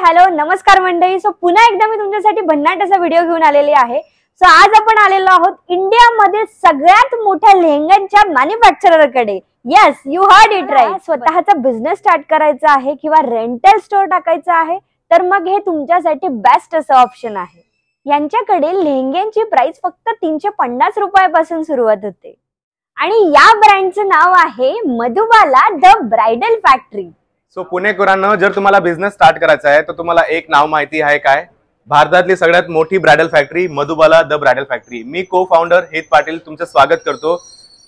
Hello नमस्कार मंडळी. So पुन्हा एकदा मी तुमच्यासाठी भन्नाट असा व्हिडिओ घेऊन आलेली आहे. सो आज आपण आलेलो आहोत इंडियामध्ये सगळ्यात मोठ्या लेहंग्यांच्या मॅन्युफॅक्चरर कडे. Yes, you heard it right. स्वतःचा बिझनेस स्टार्ट करायचा आहे किंवा रेंटल स्टोर टाकायचं आहे तर मग हे तुमच्यासाठी बेस्ट असं ऑप्शन आहे. यांच्याकडे लेहंग्यांची प्राइस फक्त 350 रुपयापासून सुरुवात होते आणि या ब्रँडचं नाव आहे Madhubala the bridal factory. So पुणेकरांना जर तुम्हाला बिझनेस स्टार्ट करायचा आहे तर तुम्हाला एक नाव माहिती आहे काय? भारतातली सगळ्यात मोठी bridal factory Madhubala the bridal factory. मी को फाउंडर हित पाटील तुमचं स्वागत करतो.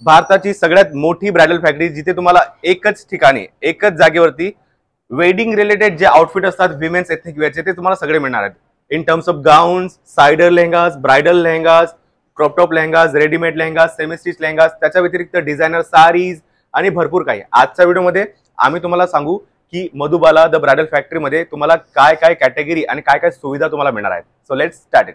भारताची सगळ्यात मोठी ब्राइडल फॅक्टरी जिथे तुम्हाला एकच ठिकाणी एकच जागेवरती वेडिंग रिलेटेड जे आउटफिट असतात विमेन्स एथनिक वेअरचे ते तुम्हाला सगळे मिळणार आहेत. इन टर्म्स ऑफ गाउन्स, साइडर lehengas, bridal lehengas, crop top lehengas, readymade lehengas, semi stitch lehengas, त्याच्या व्यतिरिक्त डिझायनर साडीज आणि भरपूर काही. आजच्या व्हिडिओमध्ये आम्ही तुम्हाला सांगू की मधुबाला द ब्राइडल फॅक्टरी मध्ये तुम्हाला काय काय कॅटेगरी आणि काय काय सुविधा तुम्हाला मिळणार आहेत. So let's start it.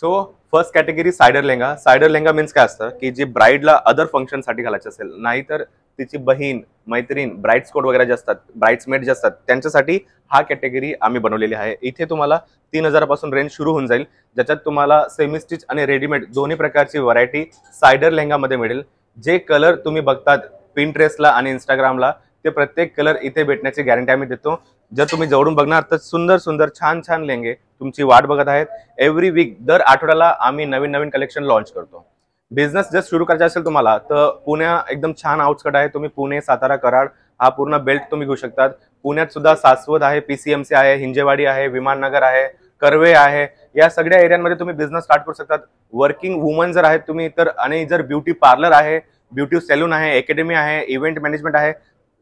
So first category cider lehenga. Cider lehenga means काय असतं की जे ब्राइडला अदर फंक्शन साठी घालायचं असेल, नाहीतर तिची बहीण, मैत्रीण, ब्राइड्स कोड वगैरे जे असतात, ब्राइड्समेड जे असतात त्यांच्यासाठी हा कॅटेगरी आम्ही बनवलेली आहे. इथे तुम्हाला 3000 पासून रेंज सुरू होऊन जाईल, ज्याच्यात तुम्हाला सेमी स्टिच आणि रेडीमेड दोन्ही प्रकारची व्हरायटी साइडर लेहंगामध्ये मिळेल. जे कलर तुम्ही बघतात पिंटरेस्टला आणि इंस्टाग्रामला ते प्रत्येक कलर इथे भेटण्याची गॅरंटी आम्ही देतो. जर तुम्ही जवळून बघणार तर सुंदर सुंदर छान छान लेहंगे तुमची वाट बघत आहेत. एव्हरी वीक दर आठवड्याला आम्ही नवीन नवीन कलेक्शन लॉन्च करतो. बिझनेस जर सुरू करायचा असेल तुम्हाला तर पुण्या एकदम छान आउटस्कट आहे. तुम्ही पुणे, सातारा, कराड हा पूर्ण बेल्ट तुम्ही घेऊ शकतात. पुण्यात सुद्धा सासवड आहे, PCMC आहे, हिंजेवाडी आहे, विमाननगर आहे, कर्वे आहे. या सगळ्या एरियांमध्ये तुम्ही बिझनेस स्टार्ट करू शकतात. वर्किंग वुमन जर आहेत तुम्ही तर, आणि जर ब्युटी पार्लर आहे, ब्युटी सॅलून आहे, अकॅडमी आहे, इव्हेंट मॅनेजमेंट आहे,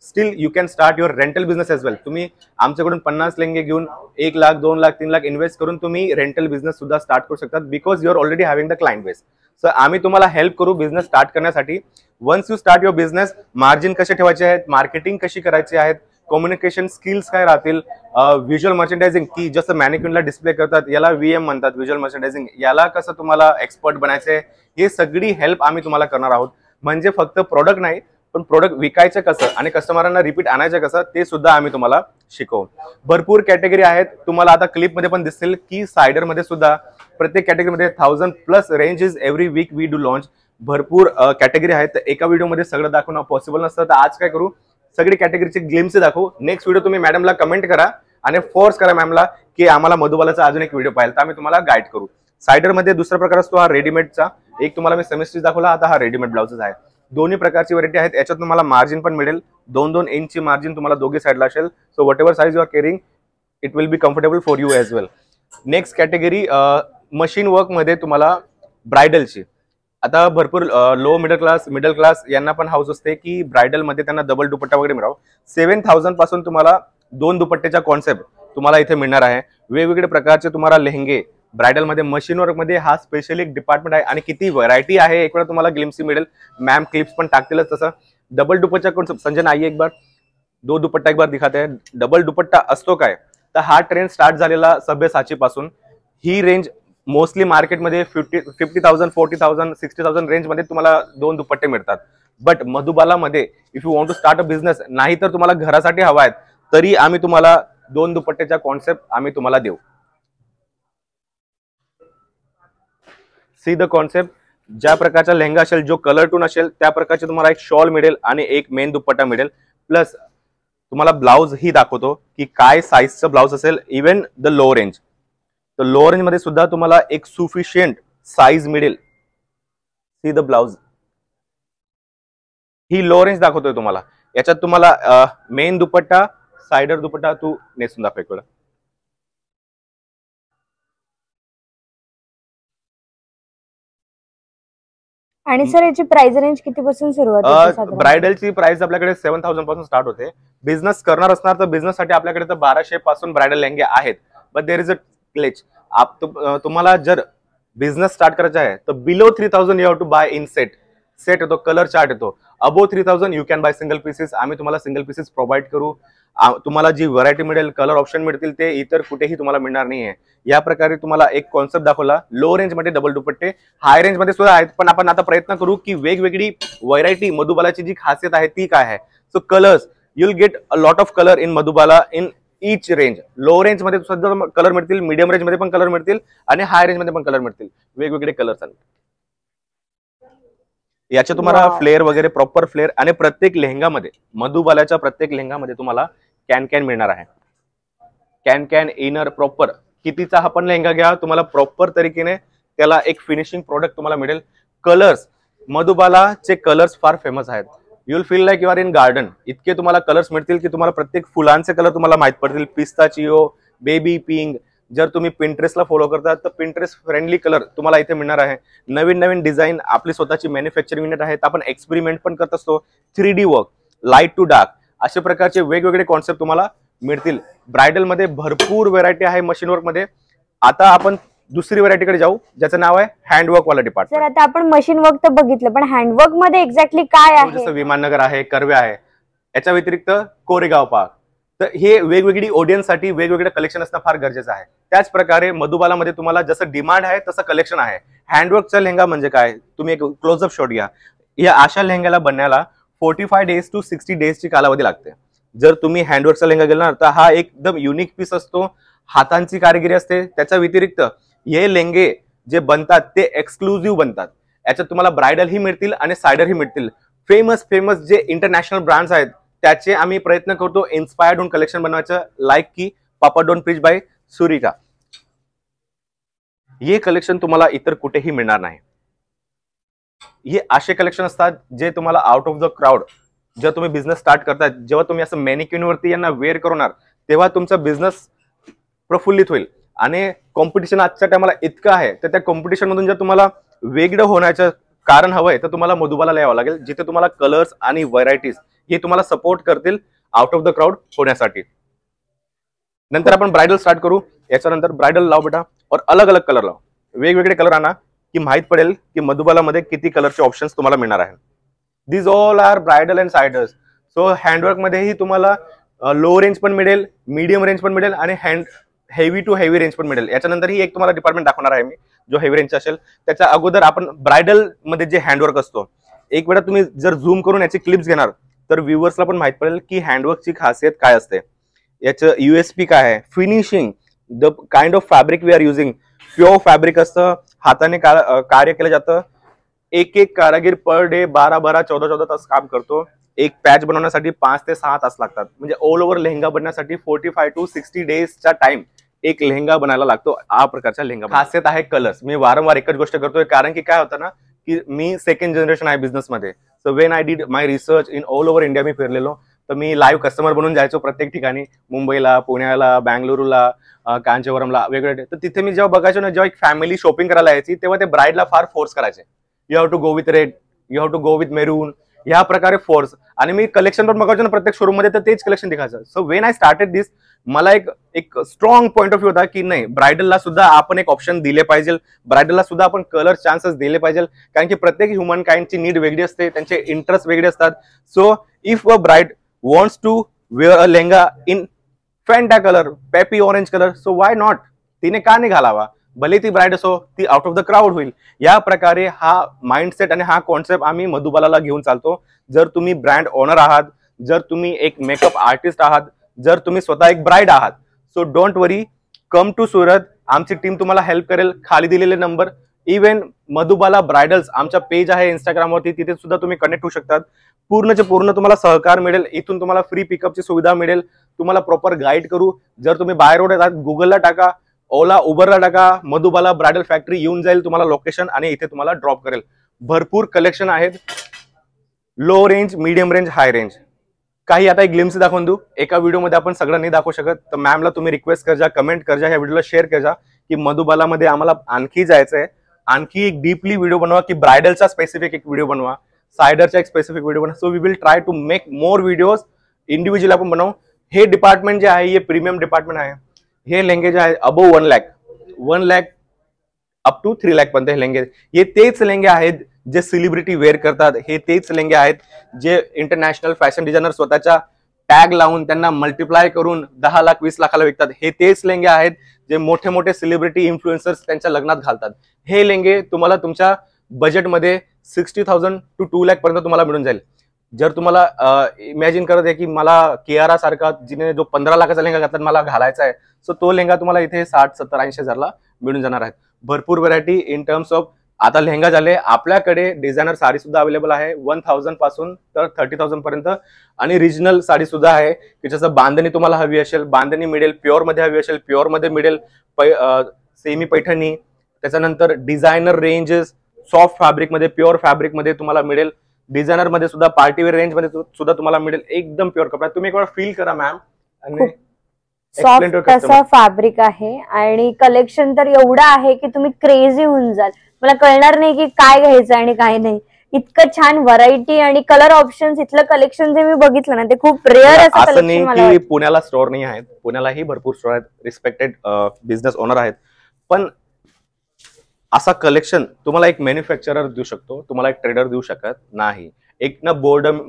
still you can start your rental business as well. तुम्ही आमच्याकडून 50 लेहंगे घेऊन 1 लाख, 2 लाख, 3 लाख इन्व्हेस्ट करून तुम्ही रेंटल बिझनेस सुद्धा स्टार्ट करू शकतात. Because you are already having the client base. So आम्ही तुम्हाला हेल्प करू बिझनेस स्टार्ट करण्यासाठी. Once you start your business, margin कसे ठेवायचे आहेत, मार्केटिंग कशी करायची आहेत, कम्युनिकेशन स्किल्स काय राहतील, व्हिज्युअल मर्चंडायझिंग की जसं मॅनिक्युनला डिस्प्ले करतात याला VM म्हणतात, व्हिज्युअल मर्चंडायझिंग, याला कसं तुम्हाला एक्सपर्ट बनायचे, हे सगळी हेल्प आम्ही तुम्हाला करणार आहोत. म्हणजे फक्त प्रोडक्ट नाही पण प्रोडक्ट विकायचं कसं आणि कस्टमरांना रिपीट आणायचं कसं ते सुद्धा आम्ही तुम्हाला शिकवू. भरपूर कॅटेगरी आहेत. तुम्हाला आता क्लिपमध्ये पण दिसेल की साइडर मध्ये सुद्धा प्रत्येक कॅटेगरीमध्ये 1000+ range is every week we do launch. भरपूर कॅटेगरी आहेत. तर एका व्हिडिओमध्ये सगळं दाखवणं पॉसिबल नसतं. तर आज काय करू, सगळी कॅटेगरीचे ग्लिम्स दाखवू. नेक्स्ट व्हिडिओ तुम्ही मॅडमला कमेंट करा आणि फोर्स करा मॅमला की आम्हाला मधुबालाचा अजून एक व्हिडिओ पाहिजे, तर आम्ही तुम्हाला गाईड करू. साइडर मध्ये दुसरा प्रकार असतो हा रेडीमेडचा. एक तुम्हाला मी सेमी स्टिच दाखवला, आता हा रेडीमेड ब्लाउजेस आहे. दोन्ही प्रकारची व्हरायटी आहेत. याच्यात तुम्हाला मार्जिन पण मिळेल. 2-2 इंचची मार्जिन तुम्हाला दोघी साईडला असेल. So whatever size you are carrying it will be comfortable for you as well. Next category machine work मध्ये तुम्हाला ब्रायडलची. आता भरपूर लो मिडल क्लास यांना पण हाऊस असते की ब्रायडल मध्ये त्यांना डबल दुपट्टा वगैरे मिळावं. 7000 पासून तुम्हाला 2 दुपट्ट्याचा कॉन्सेप्ट तुम्हाला इथे मिळणार आहे. वेगवेगळे प्रकारचे तुम्हाला लेहंगे ब्राइडल मध्ये. मशीन वर्क मध्ये हा स्पेशल एक डिपार्टमेंट आहे आणि किती व्हरायटी आहे एक वेळा तुम्हाला ग्लिम्स मिळेल. मॅम क्लिप्स पण टाकतीलच तसं. डबल दुपट्टा कॉन्सेप्ट संजन आइए एक बार, 2 दुपट्टा एक बार दिखाते हैं. डबल दुपट्टा असतो काय, तर हा ट्रेंड स्टार्ट झालेला सभ्यसाची पासून. ही रेंज मोस्टली मार्केटमध्ये 50,000, 40,000, 60,000 रेंज मध्ये तुम्हाला 2 दुपट्टे मिळतात. बट मधुबाला मध्ये if you want to start a business, नाही तर तुम्हाला घरासाठी हवा आहेत तरी आम्ही तुम्हाला 2 दुपट्ट्याचा कॉन्सेप्ट आम्ही तुम्हाला देऊ. See the concept. ज्या प्रकारचा लेहंगा असेल, जो कलर टून असेल त्या प्रकारचे तुम्हाला एक शॉल मिळेल आणि एक मेन दुपट्टा मिळेल. प्लस तुम्हाला ब्लाउज ही दाखवतो की काय साईजचं ब्लाउज असेल. इव्हन द लो रेंज, तर लो रेंज मध्ये सुद्धा तुम्हाला एक सुफिशियंट साईज मिळेल. See the blouse. He low range दाखवतोय तुम्हाला. याच्यात तुम्हाला मेन दुपट्टा, साइडर दुपट्टा तू नेसून दाखव एक वेळा. आणि सर याची प्राइस रेंज किती पासून सुरुवात होते? ब्राइडलची प्राइस आपल्याकडे 7000 पासून स्टार्ट होते. बिझनेस करणार असणार तर बिझनेस साठी आपल्याकडे तर 1200 पासून ब्राइडल लेहंगे आहेत. But there is a glitch. तुम्हाला जर बिझनेस स्टार्ट करायचा आहे तर below 3000 you have to buy in set. Set येतो, कलर चार्ट येतो. Above 3000 you can buy single pieces. आम्ही तुम्हाला सिंगल पीसेस प्रोव्हाइड करू. तुम्हाला जी व्हरायटी मिळेल, कलर ऑप्शन मिळतील ते इतर कुठेही तुम्हाला मिळणार नाहीये. या प्रकारे तुम्हाला एक कॉन्सेप्ट दाखवला. लो रेंज मध्ये डबल दुपट्टे, हाय रेंज मध्ये सुद्धा आहेत. पण आपण आता प्रयत्न करू की वेगवेगळी व्हरायटी मधुबालाची जी खासियत आहे ती काय आहे. So colours, you'll get a lot of color in Madhubala in each range. Low range मध्ये सुद्धा कलर मिळतील, मीडियम रेंज मध्ये पण कलर मिळतील आणि हाय रेंज मध्ये पण कलर मिळतील. वेगवेगळे कलर्स आहेत. याचे तुम्हाला फ्लेअर वगैरे प्रॉपर फ्लेअर आणि प्रत्येक लेहंगामध्ये, मधुबालाच्या प्रत्येक लेहंगामध्ये तुम्हाला कॅन मिळणार आहे. Can inner proper. कितीचा हा पण लेहंगा घ्या, तुम्हाला प्रॉपर तरीकेने त्याला एक फिनिशिंग प्रोडक्ट तुम्हाला मिळेल. कलर्स, मधुबालाचे कलर्स फार फेमस आहेत. You will feel like you are in garden. इतके तुम्हाला कलर्स मिळतील की तुम्हाला प्रत्येक फुलांचे कलर तुम्हाला माहित पडतील. Pistachio, baby pink. जर तुम्ही पिंटरेस्टला फॉलो करतात तर पिंटरेस्ट फ्रेंडली कलर तुम्हाला इथे मिळणार आहे. नवीन नवीन डिझाईन, आपली स्वतःची मॅन्युफॅक्चरिंग युनिट आहेत. आपण एक्सपेरिमेंट पण करत असतो. 3D work, light to dark, अशा प्रकारचे वेगवेगळे कॉन्सेप्ट तुम्हाला मिळतील. ब्रायडल मध्ये भरपूर व्हेरायटी आहे मशीन वर्क मध्ये. आता आपण दुसरी व्हेरायटीकडे जाऊ, ज्याचं नाव आहे हँडवर्क वाला डिपार्टमेंट. सर आता आपण मशीन वर्क तर बघितलं, पण हँडवर्क मध्ये एक्झॅक्टली काय आहे? जसं विमाननगर आहे, कर्वे आहे, याच्या व्यतिरिक्त कोरेगाव पार्क. तर हे वेगवेगळी ऑडियन्ससाठी वेगवेगळे कलेक्शन असणं फार गरजेचं आहे. त्याच प्रकारे मधुबालामध्ये तुम्हाला जसं डिमांड आहे तसं कलेक्शन आहे. हँडवर्कचा लेहंगा म्हणजे काय, तुम्ही एक क्लोजअप शॉट घ्या. या अशा लेहंग्याला बनण्याला 45 डेज टू 60 डेजची कालावधी लागते. जर तुम्ही हँडवर्कचा लेहंगा गेला तर हा एकदम युनिक पीस असतो, हातांची कारागिरी असते. त्याच्या व्यतिरिक्त हे लेहंगे जे बनतात ते एक्सक्लुझिव्ह बनतात. याच्यात तुम्हाला ब्रायडल ही मिळतील आणि सायडर ही मिळतील. फेमस जे इंटरनॅशनल ब्रँड्स आहेत त्याचे आम्ही प्रयत्न करतो इन्स्पायर्ड होऊन कलेक्शन बनवायचं, लाईक की पापा डोंट प्रीच बाय सुरिका. हे कलेक्शन तुम्हाला इतर कुठेही मिळणार नाही. हे असे कलेक्शन असतात जे तुम्हाला आउट ऑफ द क्राऊड, जर तुम्ही बिझनेस स्टार्ट करताय, जेव्हा तुम्ही असं मॅनिक्युनवरती यांना वेअर करणार तेव्हा तुमचा बिझनेस प्रफुल्लित होईल. आणि कॉम्पिटिशन आजच्या टायमाला इतकं आहे, तर त्या कॉम्पिटिशन मधून जर तुम्हाला वेगळं होण्याचं कारण हवंय तर तुम्हाला मधुबाला यावं लागेल, जिथे तुम्हाला कलर्स आणि व्हरायटीज हे तुम्हाला सपोर्ट करतील आउट ऑफ द क्राऊड होण्यासाठी. नंतर आपण ब्रायडल स्टार्ट करू. याच्यानंतर ब्रायडल लाव बेटा, और अलग अलग कलर लाव. वेगवेगळे कलर आणा की माहित पडेल की मधुबालामध्ये किती कलरचे ऑप्शन्स तुम्हाला मिळणार आहेत. This all are bridal and siders. So handwork मध्येही तुम्हाला लो रेंज पण मिळेल, मीडियम रेंज पण मिळेल आणि हेवी टू हेवी रेंज पण मिळेल. याच्यानंतर ही एक तुम्हाला डिपार्टमेंट दाखवणार आहे मी, जो हेवी रेंजचा असेल. त्याच्या अगोदर आपण ब्रायडल मध्ये जे हँडवर्क असतो, एक वेळा तुम्ही जर झूम करून याची क्लिप्स घेणार तर व्ह्युअर्सला पण माहित पडेल की हँडवर्कची खासियत काय असते, याचं USP काय आहे. Finishing, the kind of fabric we are using, pure fabric असतं, हाताने कार्य केलं जातं. एक कारागीर पर डे 12 14 तास काम करतो. एक पॅच बनवण्यासाठी 5 ते 6 तास लागतात. म्हणजे ऑल ओव्हर लेहंगा बनण्यासाठी 45 टू 60 डेजचा टाइम एक लेहंगा बनायला लागतो. हा प्रकारचा लेहंगा. खासियत आहे कलर्स. मी वारंवार एकच गोष्ट करतोय, कारण की काय होतं ना की मी सेकंड जनरेशन आहे बिझनेस मध्ये. So when I did my research in all over India, मी फिरलेलो, तर मी लाईव्ह कस्टमर बनून जायचो प्रत्येक ठिकाणी, मुंबईला, पुण्याला, बँगलुरूला, कांचीवरमला, वेगवेगळे. तर तिथे मी जेव्हा बघायचो ना, जेव्हा एक फॅमिली शॉपिंग करायला यायची तेव्हा ते ब्राईडला फार फोर्स करायचे. You have to go with red, you have to go with maroon, या प्रकारे फोर्स. आणि मी कलेक्शन पण बघायचो ना प्रत्येक शोरूम मध्ये, तर तेच कलेक्शन दिखायचं. So when I started this, मला एक स्ट्रॉंग पॉईंट ऑफ व्ह्यू होता की नाही, ब्रायडलला सुद्धा आपण एक ऑप्शन दिले पाहिजे, ब्रायडलला सुद्धा आपण कलर चान्सेस दिले पाहिजे. कारण की प्रत्येक ह्युमन काइंडची नीड वेगळी असते, त्यांचे इंटरेस्ट वेगळे असतात. So if a bride wants to wear a lehenga in Fanta colour, peppy orange colour, so why not, तिने का नाही घालावा, भले ती ब्राइड असो, ती आउट ऑफ द क्राऊड होईल. या प्रकारे हा माइंडसेट आणि हा कॉन्सेप्ट आम्ही मधुबालाला घेऊन चालतो. जर तुम्ही ब्रँड ओनर आहात, जर तुम्ही एक मेकअप आर्टिस्ट आहात, जर तुम्ही स्वतः एक ब्राइड आहात, so don't worry, come to Surat. आमची टीम तुम्हाला हेल्प करेल. खाली दिलेले नंबर, इव्हन मधुबाला ब्रायडल्स आमचा पेज आहे इंस्टाग्रामवरती, तिथे सुद्धा तुम्ही कनेक्ट होऊ शकतात. पूर्णचे पूर्ण तुम्हाला सहकार मिळेल. इथून तुम्हाला फ्री पिकअपची सुविधा मिळेल. तुम्हाला प्रॉपर गाईड करू. जर तुम्ही बाय रोड येतात, गुगलला टाका, ओला, उबरला टाका, मधुबाला ब्रायडल फॅक्टरी येऊन जाईल तुम्हाला लोकेशन, आणि इथे तुम्हाला ड्रॉप करेल. भरपूर कलेक्शन आहेत, low range, medium range, high range. काही आता एक ग्लिम्स दाखवून देऊ. एका व्हिडिओमध्ये आपण सगळं नाही दाखवू शकत, तर मॅमला तुम्ही रिक्वेस्ट करजा, कमेंट करजा, ह्या व्हिडिओला शेअर करजा की मधुबालामध्ये आम्हाला आणखी जायचंय, आणखी एक डीपली व्हिडिओ बनवा, की ब्रायडलचा स्पेसिफिक एक व्हिडिओ बनवा, सायडरचा एक स्पेसिफिक व्हिडिओ बनवा. So we will try to make more videos. Individual आपण बनवू. हे डिपार्टमेंट जे आहे हे प्रीमियम डिपार्टमेंट आहे. हे लेंगे जे आहे above 1 lakh up to 3 lakh पर्यंत हे लेंगे. हे तेच लेंगे आहेत जे सेलिब्रिटी वेअर करतात. हे तेच लेंगे आहेत जे इंटरनॅशनल फॅशन डिझायनर स्वतःच्या टॅग लावून त्यांना मल्टिप्लाय करून 10 लाख 20 लाखाला विकतात. हे तेच लेंगे आहेत जे मोठे मोठे सेलिब्रिटी इन्फ्लुएन्सर्स त्यांच्या लग्नात घालतात. हे लेंगे तुम्हाला तुमच्या बजेटमध्ये 60,000 टू 2 लाख पर्यंत तुम्हाला मिळून जाईल. जर तुम्हाला इमॅजिन करत आहे की मला कियारा सारखा जिने जो 15 लाखाचा लेहंगा घातला मला घालायचा आहे, सो तो लेहंगा तुम्हाला इथे 60, 70, 80 हजारला मिळून जाणार आहेत. भरपूर व्हरायटी इन टर्म्स ऑफ आता लेहंगा झाले. आपल्याकडे डिझायनर साडी सुद्धा अवेलेबल आहे 1000 पासून तर 30,000 पर्यंत, आणि रिजनल साडी सुद्धा आहे की जसं बांधणी तुम्हाला हवी असेल बांधणी मिळेल, प्युअर मध्ये हवी असेल प्युअर मध्ये मिळेल, सेमी पैठणी, त्याच्यानंतर डिझायनर रेंजेस सॉफ्ट फॅब्रिक मध्ये प्युअर फॅब्रिक मध्ये तुम्हाला मिळेल, डिझायनर मध्ये सुद्धा पार्टीवेअर रेंज मध्ये सुद्धा तुम्हाला मिळेल. एकदम प्युअर कपडा. तुम्ही एक वेळा फील करा मॅम. आणि सॉफ्ट असं फॅब्रिक आहे आणि कलेक्शन तर एवढं आहे की तुम्ही क्रेझी होऊन जाल. मला कळणार नाही की काय घ्यायचं आणि काय नाही. इतकं छान व्हरायटी आणि कलर ऑप्शन्स. इथलं कलेक्शन जे मी बघितलं ना ते खूप रेअर असं कलेक्शन. मला की पुण्याला स्टोर नाही आहेत, पुण्यालाही भरपूर स्टोर आहेत, रिस्पेक्टेड बिझनेस ओनर आहेत, पण असा कलेक्शन तुम्हाला एक मॅन्युफॅक्चरर देऊ शकतो, तुम्हाला एक ट्रेडर देऊ शकत नाही. एक ना बोर्डम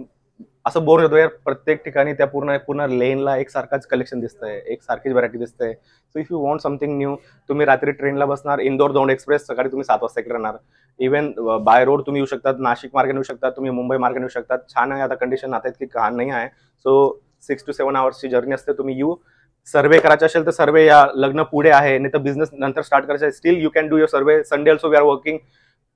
असं बोर होतो यार, प्रत्येक ठिकाणी त्या पूर्ण लेनला एक सारखाच कलेक्शन दिसतंय, एक सारखीच व्हरायटी दिसतंय. So if you want something new, तुम्ही रात्री ट्रेनला बसणार, इंदोर दौंड एक्सप्रेस, सकाळी तुम्ही 7 वाजता इकडे राहणार. इव्हन बाय रोड तुम्ही येऊ शकतात, नाशिक मार्केट येऊ शकतात, तुम्ही मुंबई मार्केट येऊ शकतात. छान आहे, आता कंडिशन आता इतकी घाण नाही आहे. सो 6 to 7 आवर्सची जर्नी असते. तुम्ही येऊ सर्वे करायचा असेल तर सर्वे या लग्न पुढे आहे, नाही तर बिझनेस नंतर स्टार्ट करायचा आहे, still you can do your survey. Sunday also we are working.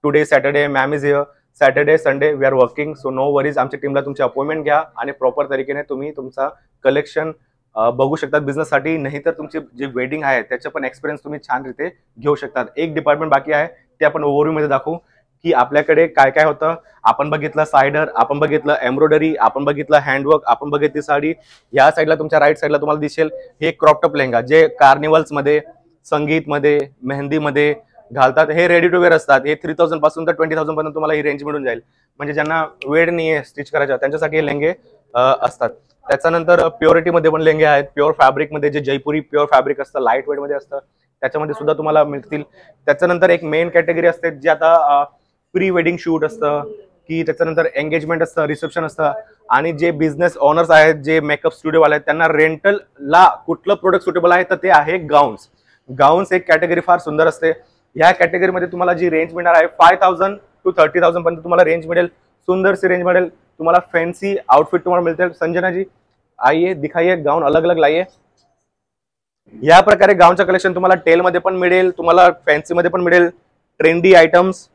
Today Saturday ma'am is here. Saturday Sunday we are working. So no worries. आमच्या टीमला तुमची अपॉइंटमेंट घ्या आणि प्रॉपर तरीकेने तुम्ही तुमचा कलेक्शन बघू शकतात बिझनेससाठी. नाही तर तुमची जे वेडिंग आहे त्याचं पण एक्सपिरियन्स तुम्ही छान रीते घेऊ शकतात. एक डिपार्टमेंट बाकी आहे ते आपण ओव्हरव्ह्यू मध्ये दाखवू की आपल्याकडे काय काय होतं. आपण बघितलं सायडर, आपण बघितलं एम्ब्रॉयडरी, आपण बघितलं हँडवर्क, आपण बघितली साडी. या साईडला तुमच्या राईट साईडला तुम्हाला दिसेल हे क्रॉपटॉप लेहंगा जे कार्निवल्स मध्ये, संगीत मध्ये, मेहंदी मध्ये घालतात. हे रेडी टू वेअर असतात. हे 3000 पासून तर 20,000 पर्यंत तुम्हाला ही रेंज मिळून जाईल. म्हणजे ज्यांना वेळ नाहीये स्टिच करायचा त्यांच्यासाठी हे लेहंगे असतात. त्याच्यानंतर प्युरिटी मध्ये पण लेहंगे आहेत. प्युअर फॅब्रिक मध्ये जे जयपुरी प्युअर फॅब्रिक असतं, लाईट वेट मध्ये असतं, त्याच्यामध्ये सुद्धा तुम्हाला मिळतील. त्याच्यानंतर एक मेन कॅटेगरी असते जे आता प्री वेडिंग शूट असतं, की त्याच्यानंतर एंगेजमेंट असतं, रिसेप्शन असतं, आणि जे बिझनेस ओनर्स आहेत, जे मेकअप स्टुडिओ आहेत, त्यांना रेंटलला कुठलं प्रोडक्ट सुटेबल आहे तर ते आहे गाऊन्स. गाऊन्स एक कॅटेगरी फार सुंदर असते. या कॅटेगरीमध्ये तुम्हाला जी रेंज मिळणार आहे 5,000 to 30,000 पर्यंत तुम्हाला रेंज मिळेल. सुंदरसी रेंज मिळेल तुम्हाला. फॅन्सी आउटफिट तुम्हाला मिळतील. संजना जी आइए दिखाइए गाउन अलग अलग लाइए. या प्रकारे गाऊनचं कलेक्शन तुम्हाला टेल मध्ये पण मिळेल, तुम्हाला फॅन्सी मध्ये पण मिळेल. ट्रेंडी आयटम्स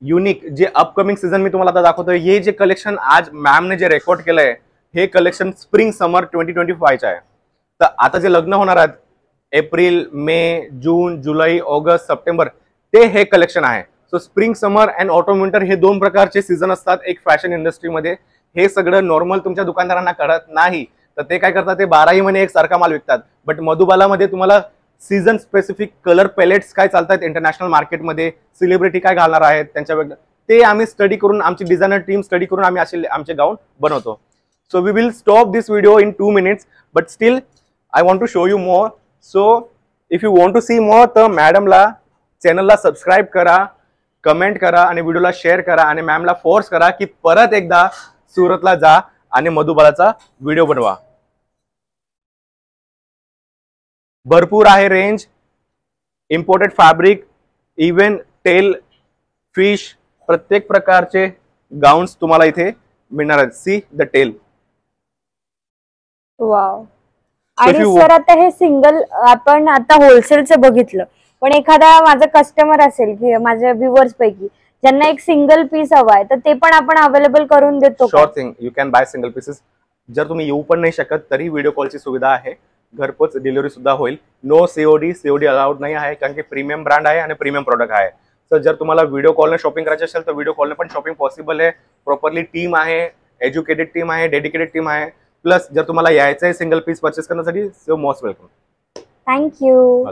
युनिक जे अपकमिंग सीझन मी तुम्हाला आता दाखवतोय. हे जे कलेक्शन आज मॅमने जे रेकॉर्ड केलंय हे कलेक्शन स्प्रिंग समर 2025 आहे. तर आता जे लग्न होणार आहेत एप्रिल, मे, जून, जुलै, ऑगस्ट, सप्टेंबर ते हे कलेक्शन आहे. So spring summer and autumn winter हे 2 प्रकारचे सीझन असतात एक फॅशन इंडस्ट्रीमध्ये. हे सगळं नॉर्मल तुमच्या दुकानदारांना कळत नाही, तर ते काय करतात ते 12ही महिने एक सारखा माल विकतात. बट मधुबालामध्ये तुम्हाला सीझन स्पेसिफिक कलर पॅलेट्स काय चालतात इंटरनॅशनल मार्केटमध्ये, सेलिब्रिटी काय घालणार आहेत त्यांच्या ते आम्ही स्टडी करून, आमची डिझायनर टीम स्टडी करून आम्ही असे आमचे गाऊन बनवतो. So we will stop this video in 2 minutes, but still I want to show you more. So if you want to see more तर मॅडमला चॅनलला सबस्क्राईब करा, कमेंट करा आणि व्हिडिओला शेअर करा आणि मॅमला फोर्स करा की परत एकदा सुरतला जा आणि मधुबालाचा व्हिडिओ बनवा. भरपूर आहे range, imported fabric, even tail, fish, प्रत्येक प्रकारचे गाऊन्स तुम्हाला इथे मिळणार आहेत. See the tail. वाव. आणि सर आता हे सिंगल आपण आता होलसेलचं बघितलं, पण एखादा माझा कस्टमर असेल की माझ्या व्ह्युअर्स पैकी ज्यांना एक सिंगल पीस हवाय तर ते पण आपण अवेलेबल करून देतो. Sure thing, you can buy single pieces. जर तुम्ही येऊ पण नाही शकत तरी व्हिडिओ कॉलची सुविधा आहे, घरपोच डिलिव्हरी सुद्धा होईल. नो सीओडी अलाउड नाही आहे कारण की प्रीमियम ब्रँड आहे आणि प्रीमियम प्रोडक्ट आहे. तर जर तुम्हाला व्हिडिओ कॉलने शॉपिंग करायची असेल तर व्हिडिओ कॉलने पण शॉपिंग पॉसिबल आहे. प्रॉपरली टीम आहे, एज्युकेटेड टीम आहे, डेडिकेटेड टीम आहे. प्लस जर तुम्हाला यायचं आहे सिंगल पीस परचेस करण्यासाठी सो मोस्ट वेलकम. थँक्यू.